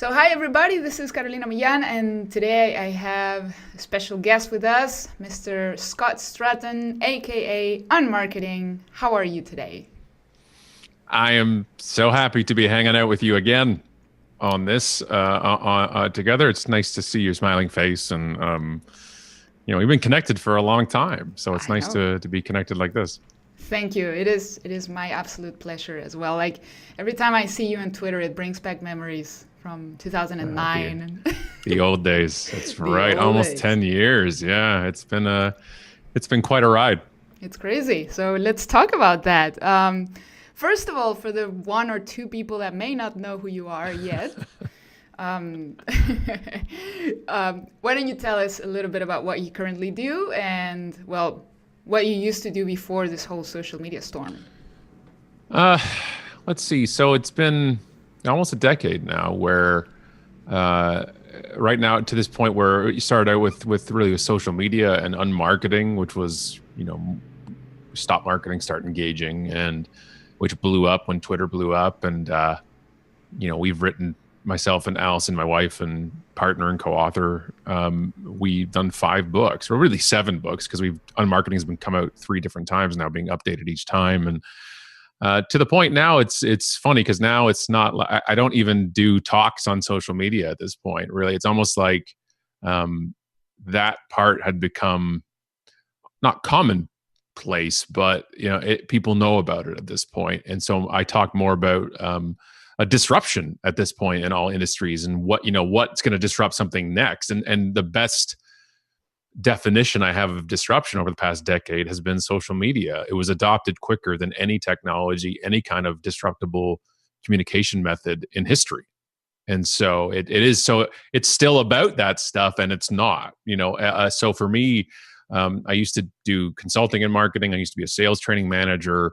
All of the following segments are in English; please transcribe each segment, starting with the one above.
So hi everybody, this is Carolina Millan, and today I have a special guest with us, Mr. Scott Stratten, aka Unmarketing. How are you today? I am so happy to be hanging out with you again on this together. It's nice to see your smiling face, and we've been connected for a long time, so it's I nice know. to be connected like this. Thank you. It is my absolute pleasure as well. Like every time I see you on Twitter, it brings back memories from Uh, the 2009 and the old days. That's the right. old Almost days. 10 years. Yeah, it's been quite a ride. It's crazy. So let's talk about that. First of all, for the one or two people that may not know who you are yet, um, why don't you tell us a little bit about what you currently do and, well, what you used to do before this whole social media storm? Uh, let's see. So it's been almost a decade now where uh, right now to this point where you started out with really with social media and unmarketing, which was stop marketing, start engaging, and which blew up when Twitter blew up. And we've written, myself and Allison, my wife and partner and co-author, we've done 5 books, or really 7 books, because we've unmarketing has been come out 3 different times now, being updated each time. And to the point now, it's funny because now it's not. I don't even do talks on social media at this point. Really, it's almost like that part had become not commonplace, but people know about it at this point. And so I talk more about a disruption at this point in all industries, and what's going to disrupt something next. And the best definition I have of disruption over the past decade has been social media. It was adopted quicker than any technology, any kind of disruptable communication method in history. And so it's still about that stuff, and it's not, so for me, I used to do consulting and marketing. I used to be a sales training manager.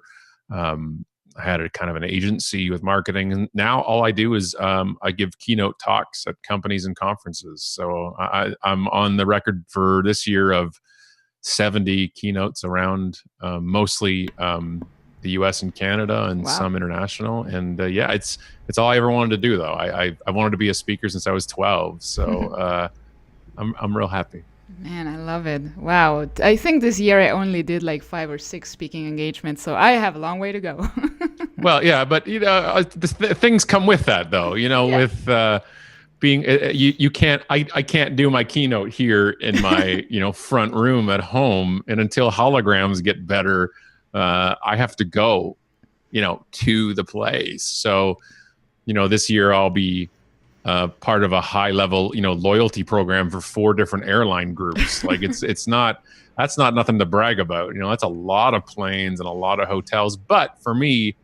I had a kind of an agency with marketing, and now all I do is I give keynote talks at companies and conferences. So I'm on the record for this year of 70 keynotes around mostly the U.S. and Canada, and Wow. some international. And yeah, it's all I ever wanted to do, though. I wanted to be a speaker since I was 12. So I'm real happy. Man, I love it. Wow. I think this year I only did like 5 or 6 speaking engagements, so I have a long way to go. Well, yeah, but things come with that, though. Yeah. With being you can't. I can't do my keynote here in my front room at home, and until holograms get better, I have to go to the place. So this year I'll be part of a high level loyalty program for 4 different airline groups. Like it's not. That's not nothing to brag about. That's a lot of planes and a lot of hotels. But for me,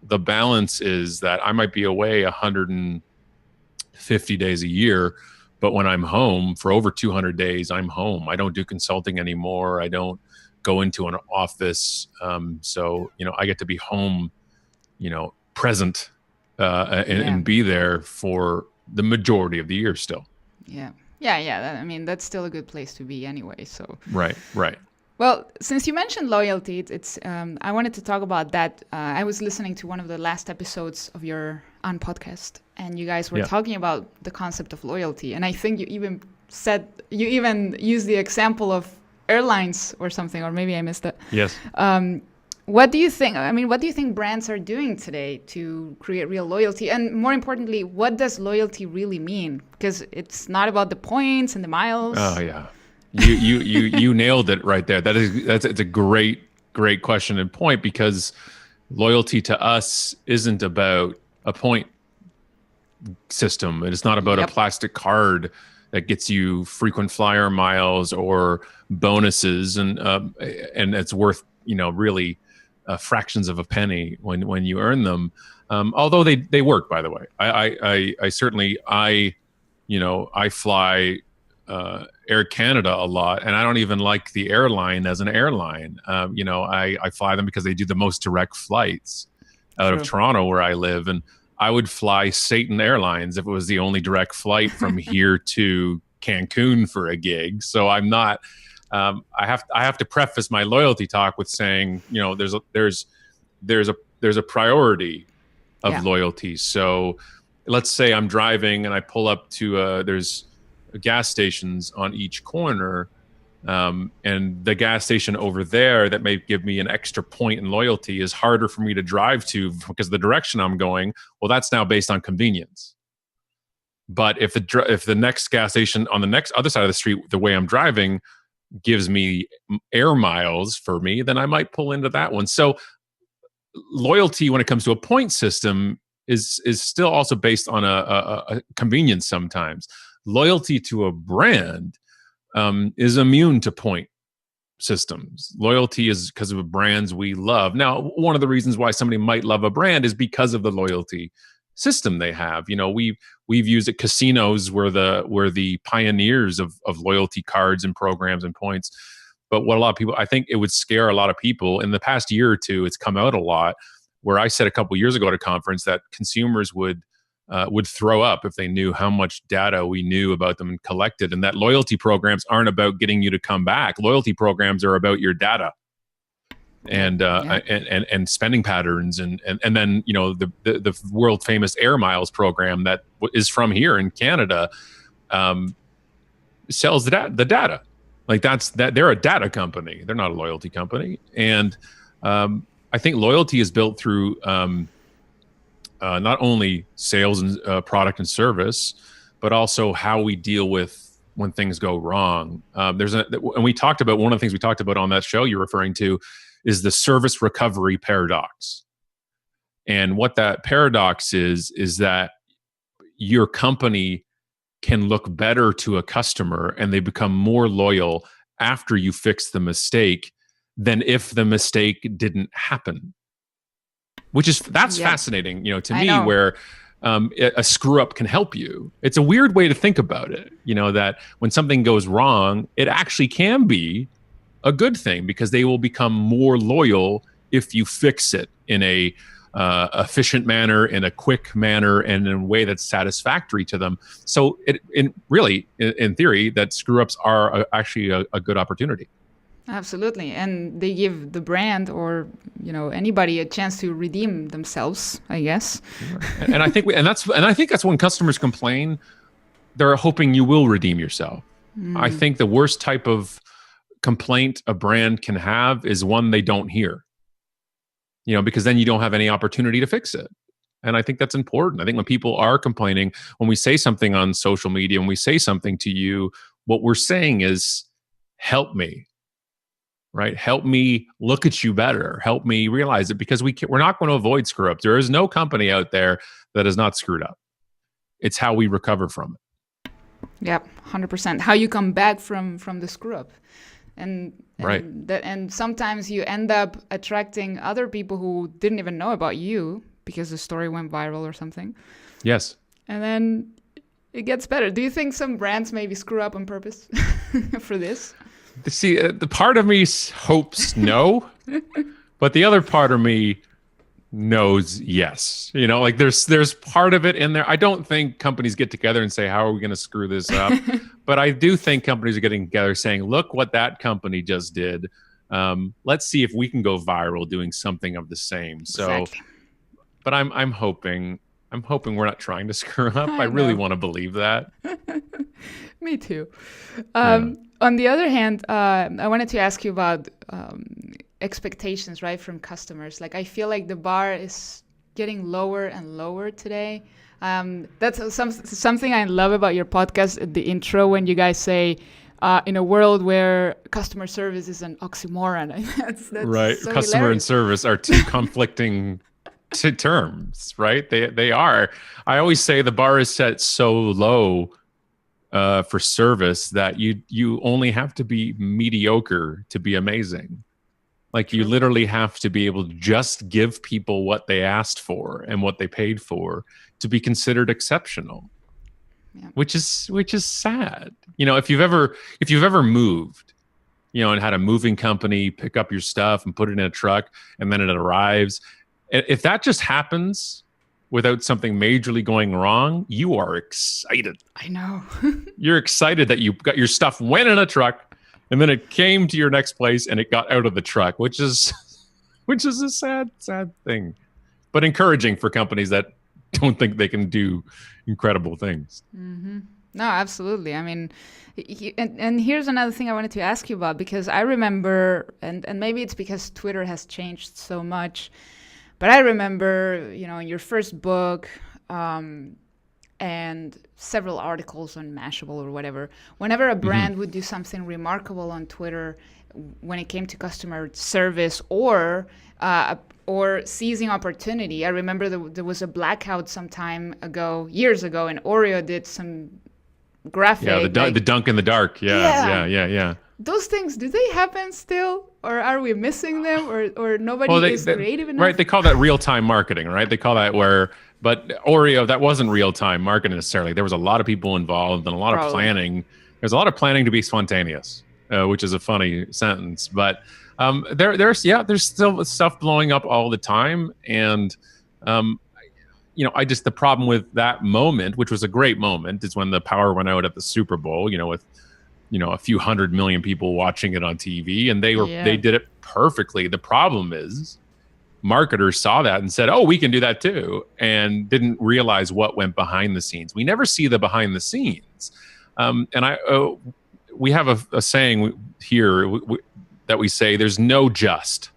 the balance is that I might be away 150 days a year, but when I'm home for over 200 days, I'm home. I don't do consulting anymore. I don't go into an office. So I get to be home, present, Yeah. and be there for the majority of the year still. Yeah. Yeah, yeah. I mean, that's still a good place to be anyway. So, Right, right. well, since you mentioned loyalty, I wanted to talk about that. I was listening to one of the last episodes of your on podcast, and you guys were Yeah. talking about the concept of loyalty. And I think you even used the example of airlines or something, or maybe I missed it. Yes. What do you think? I mean, what do you think brands are doing today to create real loyalty? And more importantly, what does loyalty really mean? Because it's not about the points and the Oh miles. yeah. You nailed it right there. It's a great question and point, because loyalty to us isn't about a point system. It's not about a Yep. plastic card that gets you frequent flyer miles or bonuses, and it's worth really fractions of a penny when you earn them. Although they work, by the way. I certainly I fly Air Canada a lot, and I don't even like the airline as an airline. I fly them because they do the most direct flights out of True. Toronto, where I live, and I would fly Satan Airlines if it was the only direct flight from here to Cancun for a gig. So I'm not. I have to preface my loyalty talk with saying, there's a priority of Yeah. loyalty. So let's say I'm driving and I pull up to there's gas stations on each corner, and the gas station over there that may give me an extra point in loyalty is harder for me to drive to because of the direction I'm going. Well, that's now based on convenience. But if the next gas station on the next other side of the street, the way I'm driving, gives me air miles for me, then I might pull into that one. So loyalty, when it comes to a point system, is still also based on a convenience. Sometimes loyalty to a brand is immune to point systems. Loyalty is because of the brands we love. Now, one of the reasons why somebody might love a brand is because of the loyalty system they have. We've used it. Casinos were the pioneers of loyalty cards and programs and points. But what a lot of people, I think it would scare a lot of people. In the past year or two, it's come out a lot, where I said a couple of years ago at a conference that consumers would throw up if they knew how much data we knew about them and collected, and that loyalty programs aren't about getting you to come back. Loyalty programs are about your data and spending patterns, and then the world famous Air Miles program that is from here in Canada sells the data. Like they're a data company. They're not a loyalty company. And I think loyalty is built through not only sales and product and service, but also how we deal with when things go wrong. And we talked about, one of the things we talked about on that show you're referring to is the service recovery paradox. And what that paradox is that your company can look better to a customer and they become more loyal after you fix the mistake than if the mistake didn't happen. That's fascinating, to me, where a screw up can help you. It's a weird way to think about it, that when something goes wrong, it actually can be a good thing because they will become more loyal if you fix it in a efficient manner, in a quick manner, and in a way that's satisfactory to them. So in theory, that screw ups are actually a good opportunity. Absolutely. And they give the brand or anybody a chance to redeem themselves, I guess. And I think that's when customers complain, they're hoping you will redeem yourself. I think the worst type of complaint a brand can have is one they don't hear. Because then you don't have any opportunity to fix it. And I think that's important. I think when people are complaining, when we say something on social media, when we say something to you, what we're saying is, help me. Right? Help me look at you better. Help me realize it, because we're not going to avoid screw ups. There is no company out there that is not screwed up. It's how we recover from it. Yep, 100%. How you come back from the screw up. And sometimes you end up attracting other people who didn't even know about you because the story went viral or something. Yes. And then it gets better. Do you think some brands maybe screw up on purpose for this? See, the part of me hopes no, but the other part of me knows yes. There's part of it in there. I don't think companies get together and say, how are we going to screw this up? But I do think companies are getting together saying, look what that company just did. Let's see if we can go viral doing something of the same. Exactly. So, but I'm hoping we're not trying to screw up. I really want to believe that. Me too. On the other hand, I wanted to ask you about expectations, right, from customers. Like, I feel like the bar is getting lower and lower today. That's something I love about your podcast at the intro when you guys say, in a world where customer service is an oxymoron. that's right. So customer hilarious. And service are two conflicting terms, right? They are. I always say the bar is set so low for service that you only have to be mediocre to be amazing. Like, you literally have to be able to just give people what they asked for and what they paid for to be considered exceptional. Yeah. Which is sad. If you've ever moved, and had a moving company pick up your stuff and put it in a truck and then it arrives, if that just happens without something majorly going wrong, you are excited. I know. You're excited that you got your stuff went in a truck and then it came to your next place and it got out of the truck, which is a sad thing, but encouraging for companies that don't think they can do incredible things. Mm-hmm. No, absolutely. I mean, and here's another thing I wanted to ask you about, because I remember, and maybe it's because Twitter has changed so much, but I remember, in your first book, and several articles on Mashable or whatever, whenever a brand would do something remarkable on Twitter when it came to customer service or seizing opportunity. I remember there was a blackout some time ago, years ago, and Oreo did some graphic. Yeah, the dunk in the dark. Yeah. Those things, do they happen still? Or are we missing them? Or nobody is creative enough? Right, they call that real-time marketing, right? They call that but Oreo, that wasn't real-time marketing necessarily. There was a lot of people involved and a lot of planning. There's a lot of planning to be spontaneous, which is a funny sentence. But there's still stuff blowing up all the time. And, the problem with that moment, which was a great moment, is when the power went out at the Super Bowl, with a few 100 million people watching it on TV, and they did it perfectly. The problem is marketers saw that and said, "Oh, we can do that too," and didn't realize what went behind the scenes. We never see the behind the scenes. We have a saying here that we say, "There's no just.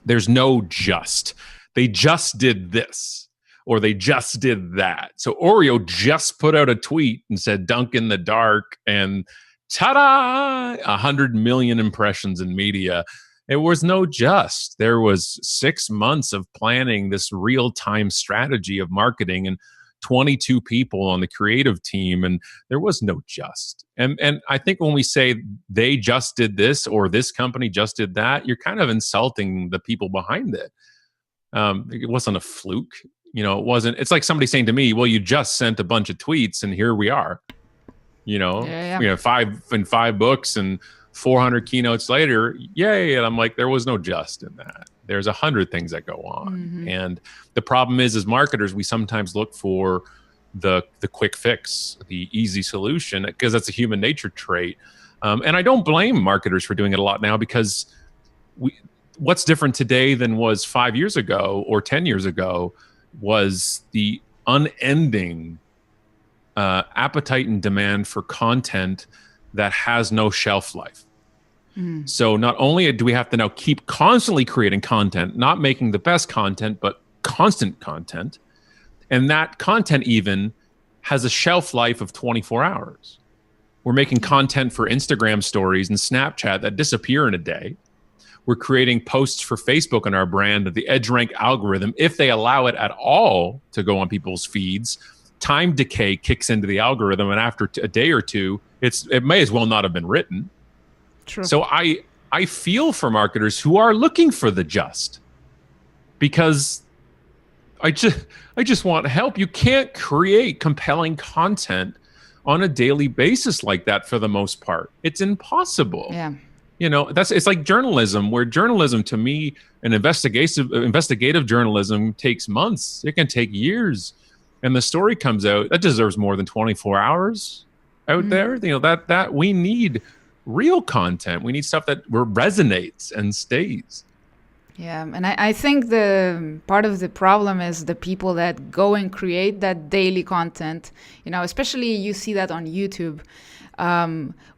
There's no just. They just did this." Or they just did that. So Oreo just put out a tweet and said, "Dunk in the dark," and ta-da, 100 million impressions in media. It was no just. There was 6 months of planning this real-time strategy of marketing and 22 people on the creative team, and there was no just. And I think when we say they just did this or this company just did that, you're kind of insulting the people behind it. It wasn't a fluke. It wasn't. It's like somebody saying to me, "Well, you just sent a bunch of tweets, and here we are." 5 books and 400 keynotes later, yay! And I'm like, there was no just in that. There's 100 things that go on, and the problem is, as marketers, we sometimes look for the quick fix, the easy solution, because that's a human nature trait. And I don't blame marketers for doing it a lot now, because what's different today than was 5 years ago or 10 years ago was the unending appetite and demand for content that has no shelf life. So not only do we have to now keep constantly creating content, not making the best content, but constant content, and that content even has a shelf life of 24 hours. We're making content for Instagram stories and Snapchat that disappear in a day. We're creating posts for Facebook on our brand that the EdgeRank algorithm, if they allow it at all to go on people's feeds, time decay kicks into the algorithm, and after a day or two, it may as well not have been written. True. So I feel for marketers who are looking for the just, because I just want help. You can't create compelling content on a daily basis like that for the most part. It's impossible. Yeah. It's like journalism, where journalism, to me, an investigative journalism takes months. It can take years. And the story comes out, that deserves more than 24 hours out there. That we need real content. We need stuff that resonates and stays. Yeah, and I think the part of the problem is the people that go and create that daily content, especially you see that on YouTube.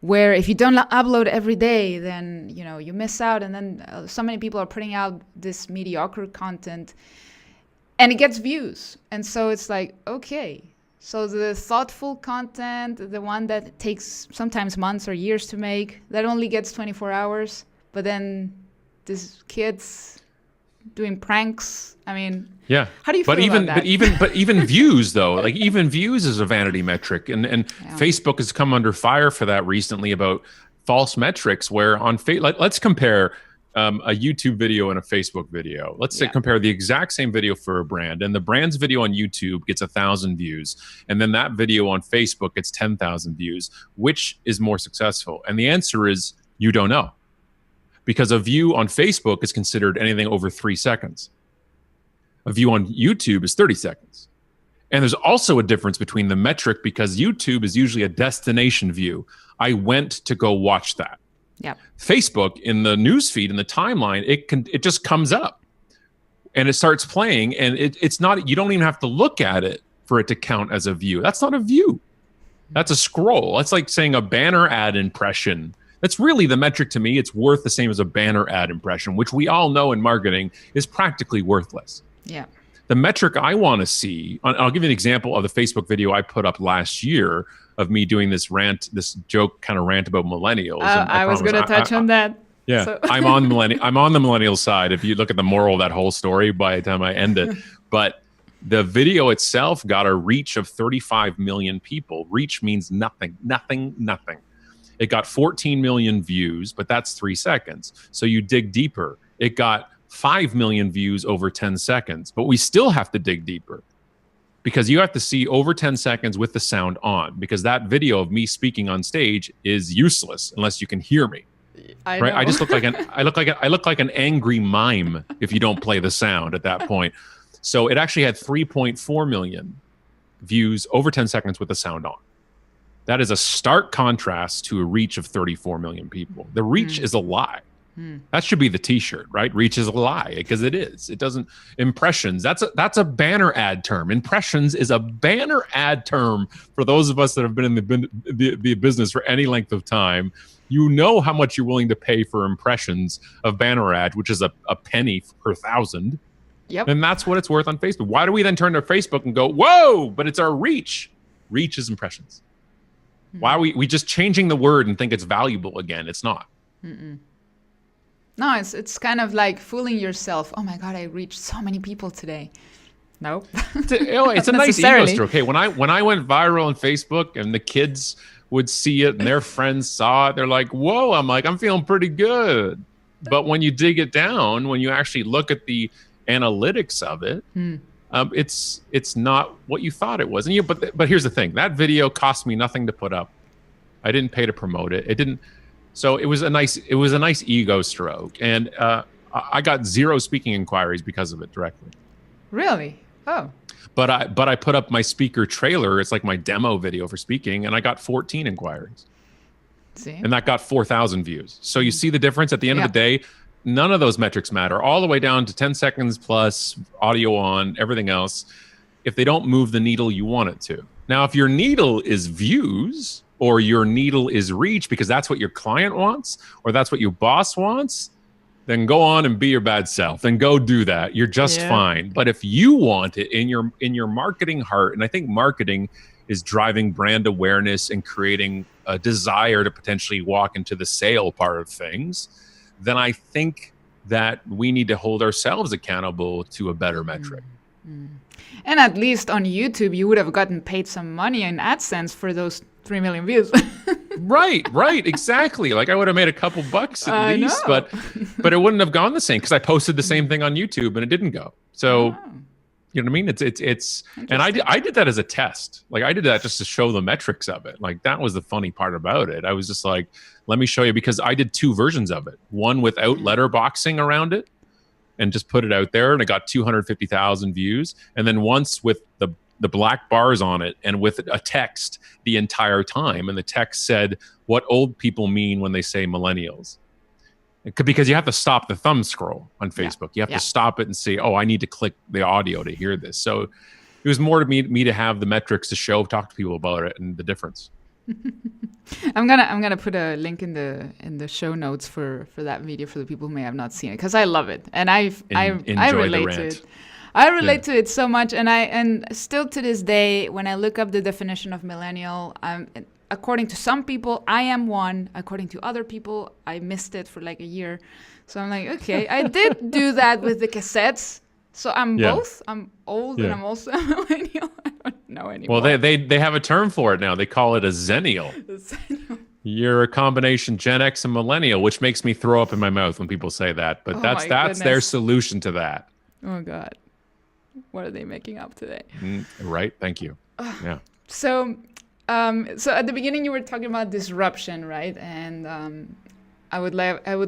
Where if you don't upload every day, then you miss out, and then so many people are putting out this mediocre content, and it gets views, and so it's like, okay, so the thoughtful content, the one that takes sometimes months or years to make, that only gets 24 hours, but then these kids doing pranks. I mean, yeah. How do you feel about that? But even views though, like even views is a vanity metric, and Facebook has come under fire for that recently about false metrics. Where on let's compare a YouTube video and a Facebook video. Let's say compare the exact same video for a brand, and the brand's video on YouTube gets 1,000 views, and then that video on Facebook gets 10,000 views. Which is more successful? And the answer is you don't know, because a view on Facebook is considered anything over 3 seconds. A view on YouTube is 30 seconds. And there's also a difference between the metric, because YouTube is usually a destination view. I went to go watch that. Yeah. Facebook, in the newsfeed, in the timeline, it just comes up. and it starts playing, and it's not, you don't even have to look at it for it to count as a view. That's not a view. That's a scroll. That's like saying a banner ad impression. That's really the metric to me. It's worth the same as a banner ad impression, which we all know in marketing is practically worthless. Yeah. The metric I want to see, I'll give you an example of the Facebook video I put up last year of me doing this joke kind of rant about millennials. I was going to touch on that. Yeah, so. I'm on the millennial side. If you look at the moral of that whole story by the time I end it, but the video itself got a reach of 35 million people. Reach means nothing. It got 14 million views, but that's 3 seconds. So you dig deeper. It got 5 million views over 10 seconds, but we still have to dig deeper because you have to see over 10 seconds with the sound on, because that video of me speaking on stage is useless unless you can hear me. Right? I just look like I look like an angry mime if you don't play the sound at that point. So it actually had 3.4 million views over 10 seconds with the sound on. That is a stark contrast to a reach of 34 million people. The reach is a lie. That should be the t-shirt, right? Reach is a lie, because it is. It doesn't. Impressions, that's a banner ad term. Impressions is a banner ad term for those of us that have been in the business for any length of time. You know how much you're willing to pay for impressions of banner ad, which is a penny per 1,000. Yep. And that's what it's worth on Facebook. Why do we then turn to Facebook and go, whoa, but it's our reach? Reach is impressions. Why are we just changing the word and think it's valuable again? It's not. No, it's kind of like fooling yourself. Oh my God, I reached so many people today. No. It's a nice ego stroke. Hey, when I went viral on Facebook and the kids would see it and their friends saw it, they're like, whoa, I'm feeling pretty good. But when you dig it down, when you actually look at the analytics of it, it's not what you thought it was. And but here's the thing: that video cost me nothing to put up. I didn't pay to promote it. It didn't. So it was a nice ego stroke, and I got 0 speaking inquiries because of it directly. Really? Oh. But I put up my speaker trailer. It's like my demo video for speaking, and I got 14 inquiries. See? And that got 4,000 views. So you see the difference at the end of the day. None of those metrics matter, all the way down to 10 seconds plus, audio on, everything else, if they don't move the needle you want it to. Now, if your needle is views or your needle is reach because that's what your client wants or that's what your boss wants, then go on and be your bad self and go do that. You're just fine. But if you want it in your marketing heart, and I think marketing is driving brand awareness and creating a desire to potentially walk into the sale part of things, then I think that we need to hold ourselves accountable to a better metric. And at least on YouTube, you would have gotten paid some money in AdSense for those 3 million views. Right, exactly. Like I would have made a couple bucks at least, but it wouldn't have gone the same because I posted the same thing on YouTube and it didn't go. So, you know what I mean? It's and I did that as a test. Like I did that just to show the metrics of it. Like that was the funny part about it. I was just like, let me show you, because I did 2 versions of it. One without letterboxing around it and just put it out there, and it got 250,000 views. And then once with the black bars on it and with a text the entire time. And the text said what old people mean when they say millennials. Because you have to stop the thumb scroll on Facebook. You have to stop it and say, oh, I need to click the audio to hear this. So it was more to me to have the metrics to talk to people about it and the difference. I'm gonna put a link in the show notes for that video for the people who may have not seen it, because I love it and I relate to it. I relate to it so much, and still to this day, when I look up the definition of millennial, according to some people, I am one. According to other people, I missed it for like a year. So I'm like, okay, I did do that with the cassettes. So I'm both. I'm old and I'm also a millennial. I don't know anymore. Well, they have a term for it now. They call it a zennial. You're a combination Gen X and millennial, which makes me throw up in my mouth when people say that. But that's their solution to that. Oh God, what are they making up today? Right. Thank you. Yeah. So at the beginning you were talking about disruption, right? And I would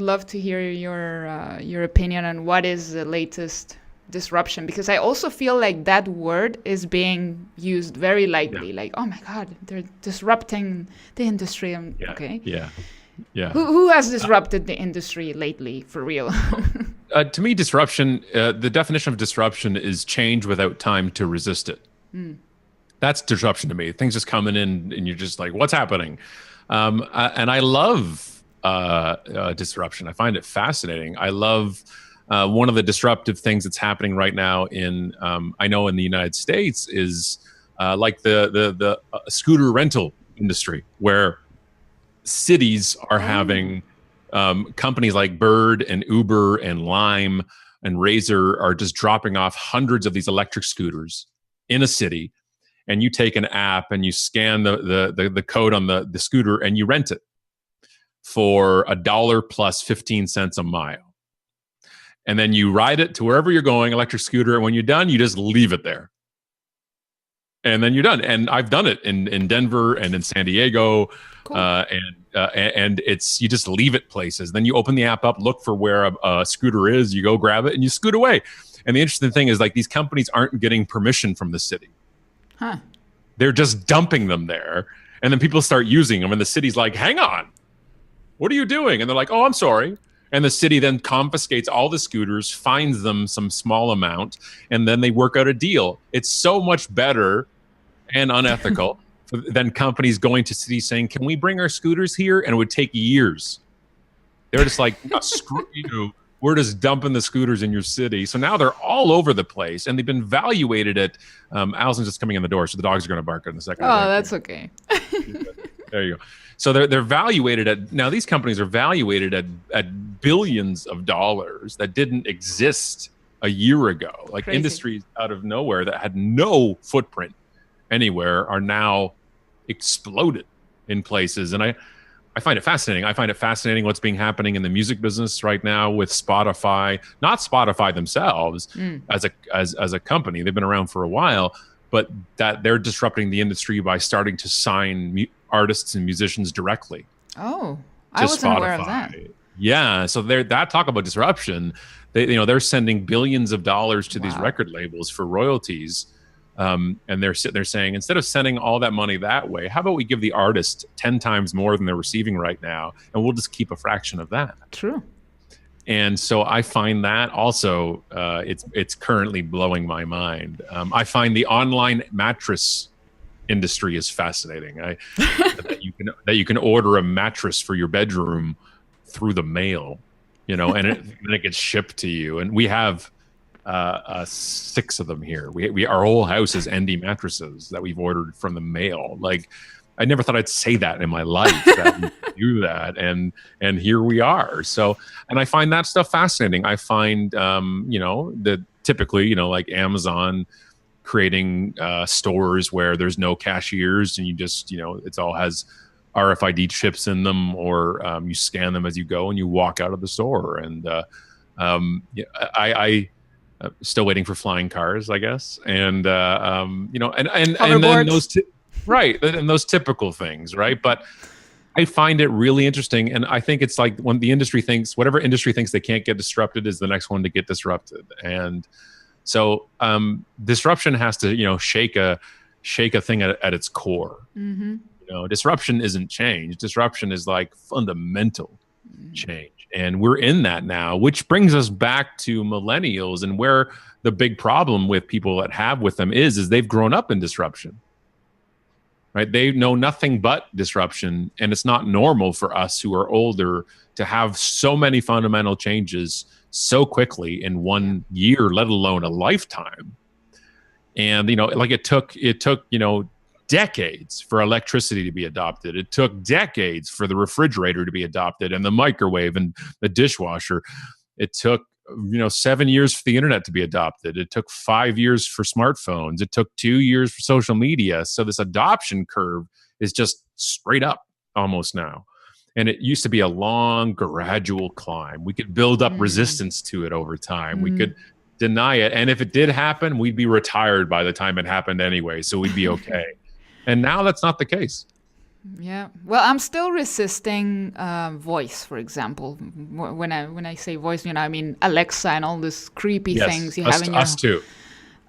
love to hear your opinion on what is the latest disruption, because I also feel like that word is being used very lightly. Like, oh my God, they're disrupting the industry. Okay. Yeah. Who has disrupted the industry lately, for real? To me, disruption, the definition of disruption is change without time to resist it. That's disruption to me. Things just coming in and you're just like, what's happening? And I love disruption. I find it fascinating. I love one of the disruptive things that's happening right now I know in the United States is like the scooter rental industry, where cities are having companies like Bird and Uber and Lime and Razor are just dropping off hundreds of these electric scooters in a city, and you take an app and you scan the code on the scooter and you rent it for $1 plus 15 cents a mile. And then you ride it to wherever you're going, electric scooter, and when you're done, you just leave it there. And then you're done. And I've done it in Denver and in San Diego. Cool. And it's, you just leave it places. Then you open the app up, look for where a scooter is, you go grab it and you scoot away. And the interesting thing is, like, these companies aren't getting permission from the city. Huh. They're just dumping them there. And then people start using them. And the city's like, hang on, what are you doing? And they're like, oh, I'm sorry. And the city then confiscates all the scooters, fines them some small amount, and then they work out a deal. It's so much better and unethical than companies going to cities saying, can we bring our scooters here? And it would take years. They're just like, no, screw you. We're just dumping the scooters in your city. So now they're all over the place, and they've been valuated at, Allison's just coming in the door, so the dogs are going to bark in a second. Oh, that's okay. There you go. So they're valuated at, now these companies are valuated at billions of dollars that didn't exist a year ago. Like, crazy. Industries out of nowhere that had no footprint anywhere are now exploded in places. And I find it fascinating. I find it fascinating what's being happening in the music business right now with Spotify. Not Spotify themselves as a company. They've been around for a while, but that they're disrupting the industry by starting to sign artists and musicians directly. Oh, I wasn't aware of that. Yeah, so that talk about disruption. They're sending billions of dollars to these record labels for royalties. And they're saying, instead of sending all that money that way, how about we give the artist 10 times more than they're receiving right now, and we'll just keep a fraction of that. True. And so I find that also it's currently blowing my mind. I find the online mattress industry is fascinating. That you can order a mattress for your bedroom through the mail, and it gets shipped to you. And we have 6 of them here. We our whole house is ND mattresses that we've ordered from the mail. Like, I never thought I'd say that in my life, that we could do that, and here we are. So, and I find that stuff fascinating. I find that typically, like Amazon creating stores where there's no cashiers, and you just it's all has RFID chips in them, or you scan them as you go and you walk out of the store. And I still waiting for flying cars, I guess, and then those right, and those typical things, right? But I find it really interesting, and I think it's like when the industry thinks, whatever industry thinks they can't get disrupted is the next one to get disrupted. And so disruption has to shake a thing at its core. Mm-hmm. Disruption isn't change. Disruption is like fundamental change. And we're in that now, which brings us back to millennials, and where the big problem with people that have with them is they've grown up in disruption, right? They know nothing but disruption, and it's not normal for us who are older to have so many fundamental changes so quickly in 1 year, let alone a lifetime. And like it took decades for electricity to be adopted. It took decades for the refrigerator to be adopted, and the microwave and the dishwasher. It took 7 years for the internet to be adopted. It took 5 years for smartphones. It took 2 years for social media. So this adoption curve is just straight up almost now. And it used to be a long, gradual climb. We could build up resistance to it over time. We could deny it. And if it did happen, we'd be retired by the time it happened anyway. So we'd be okay. And now that's not the case. Yeah. Well, I'm still resisting voice, for example. When I say voice, I mean Alexa and all these creepy things you have in your... Us too.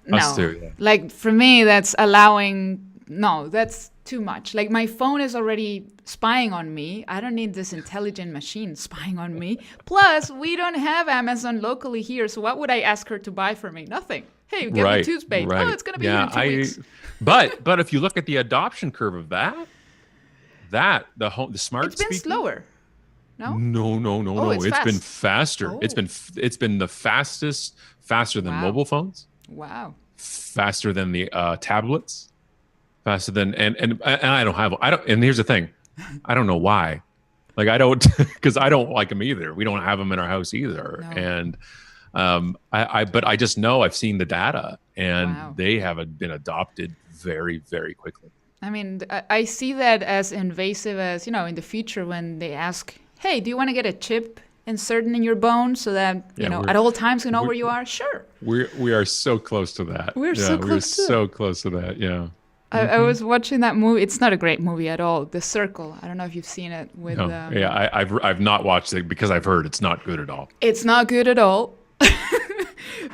No. Us too, yeah. Like, for me, that's allowing no, that's too much. Like my phone is already spying on me. I don't need this intelligent machine spying on me. Plus, we don't have Amazon locally here. So what would I ask her to buy for me? Nothing. Hey, get me toothpaste. Oh, it's going to be here in 2 weeks. But if you look at the adoption curve of the smart speaker, it's been slower. No. No. It's been faster. Oh. It's been the faster than mobile phones. Wow. Faster than the tablets. Faster than and I don't. And here's the thing, I don't know why. Like I don't, because I don't like them either. We don't have them in our house either. No. And but I just know I've seen the data, and they have been adopted very, very quickly. I mean, I see that as invasive as, in the future when they ask, hey, do you want to get a chip inserted in your bone so that, at all times you know where you are? Sure. We are so close to that. We're so close to that. Yeah. I was watching that movie. It's not a great movie at all. The Circle. I don't know if you've seen it. I've not watched it because I've heard it's not good at all. It's not good at all.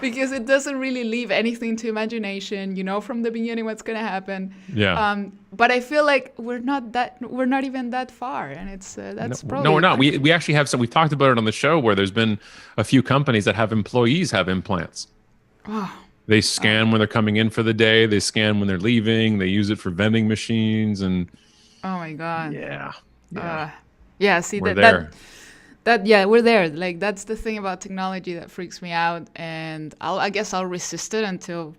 Because it doesn't really leave anything to imagination. You know from the beginning what's going to happen. Yeah. But I feel like we're not even that far, and that's probably no, we're not. We actually have some. We've talked about it on the show where there's been a few companies that have employees have implants. Oh. They scan when they're coming in for the day. They scan when they're leaving. They use it for vending machines and. Oh my God. Yeah. See, we're there. We're there. Like that's the thing about technology that freaks me out, and I guess I'll resist it until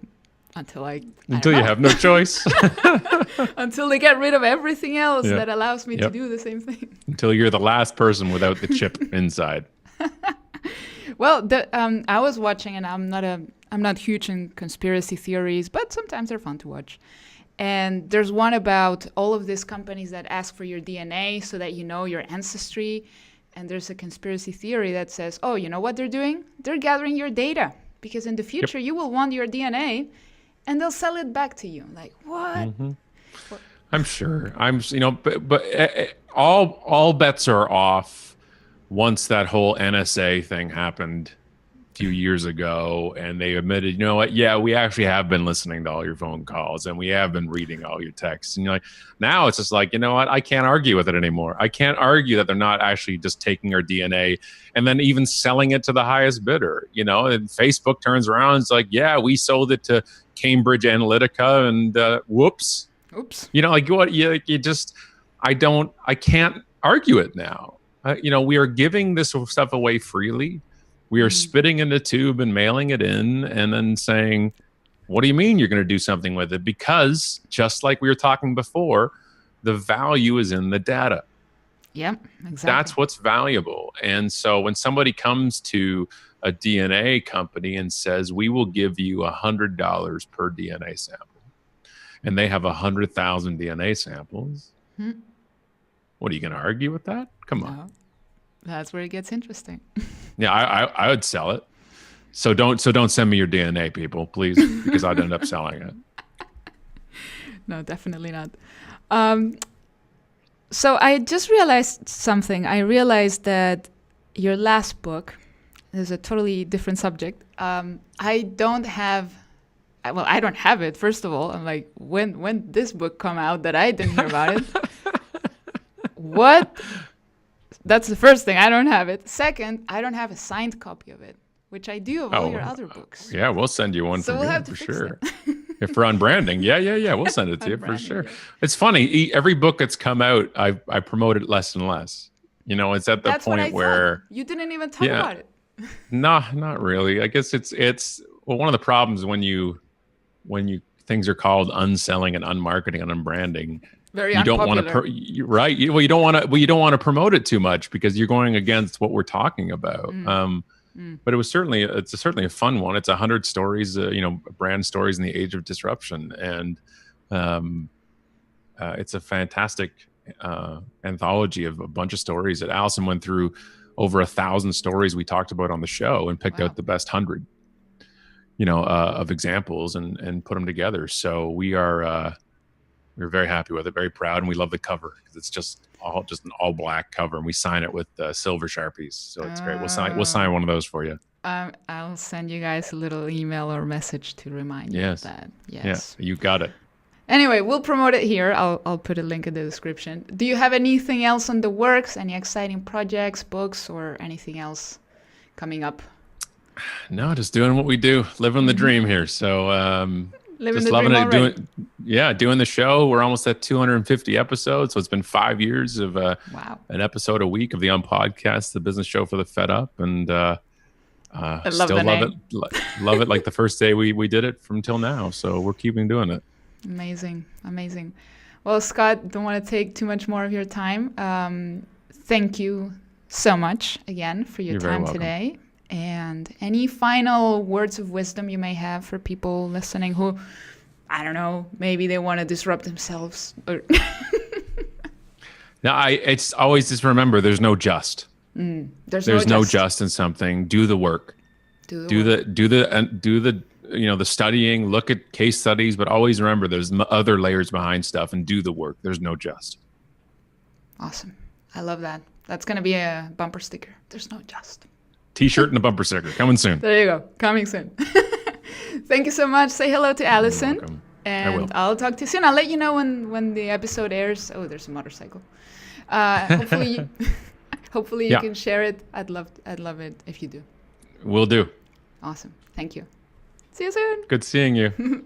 you have no choice. Until they get rid of everything else that allows me to do the same thing. Until you're the last person without the chip inside. Well, I was watching, and I'm not huge in conspiracy theories, but sometimes they're fun to watch. And there's one about all of these companies that ask for your DNA so that you know your ancestry. And there's a conspiracy theory that says, oh, you know what they're doing? They're gathering your data because in the future you will want your DNA, and they'll sell it back to you. Like what? Mm-hmm. I'm sure. But all bets are off once that whole NSA thing happened a few years ago, and they admitted, you know what? Yeah, we actually have been listening to all your phone calls, and we have been reading all your texts. And you're like, now it's just like, you know what? I can't argue with it anymore. I can't argue that they're not actually just taking our DNA and then even selling it to the highest bidder. And Facebook turns around, it's like, yeah, we sold it to Cambridge Analytica, and whoops. Oops. Like what? I can't argue it now. We are giving this stuff away freely. We are spitting in the tube and mailing it in and then saying, what do you mean you're going to do something with it? Because just like we were talking before, the value is in the data. Yep, exactly. That's what's valuable. And so when somebody comes to a DNA company and says, we will give you $100 per DNA sample, and they have 100,000 DNA samples, what are you going to argue with that? Come on. No. That's where it gets interesting. Yeah, I would sell it. So don't send me your DNA, people, please, because I'd end up selling it. No, definitely not. So I just realized something. I realized that your last book is a totally different subject. I don't have it. First of all, I'm like, when this book come out that I didn't hear about it? What? That's the first thing. I don't have it. Second, I don't have a signed copy of it, which I do of all your other books. Yeah, we'll send you one so for we'll sure. If we're on branding, yeah, we'll send it to you for sure. Yeah. It's funny. Every book that's come out, I promote it less and less. It's at the point where you didn't even talk about it. No, not really. I guess it's one of the problems when things are called unselling and unmarketing and unbranding. Very you don't want to, right? You don't want to promote it too much because you're going against what we're talking about. But it's certainly a fun one. It's 100 stories, brand stories in the age of disruption, and it's a fantastic anthology of a bunch of stories that Allison went through. Over 1,000 stories we talked about on the show and picked out the best 100, of examples and put them together. So we're very happy with it, very proud, and we love the cover because it's just an all black cover, and we sign it with silver Sharpies. So it's great. We'll sign one of those for you. I'll send you guys a little email or message to remind you of that. Yes. Yeah, you got it. Anyway, we'll promote it here. I'll put a link in the description. Do you have anything else on the works? Any exciting projects, books, or anything else coming up? No, just doing what we do, living the dream here. So just loving it. Doing the show. We're almost at 250 episodes. So it's been 5 years of an episode a week of the Unpodcast, the business show for the fed up, and I still love it. Love it like the first day we did it from till now. So we're keeping doing it. Amazing. Well, Scott, don't want to take too much more of your time. Thank you so much again for your time today. And any final words of wisdom you may have for people listening who, I don't know, maybe they want to disrupt themselves. Or it's always just remember there's no just. There's no just in something. Do the work. Do the the studying, look at case studies, but always remember there's other layers behind stuff, and do the work. There's no just. Awesome. I love that. That's going to be a bumper sticker. There's no just. T-shirt and a bumper sticker coming soon. There you go. Coming soon. Thank you so much. Say hello to Allison. You're welcome. And I'll talk to you soon. I'll let you know when the episode airs. Oh, there's a motorcycle. Hopefully you can share it. I'd love it if you do. Will do. Awesome. Thank you. See you soon. Good seeing you.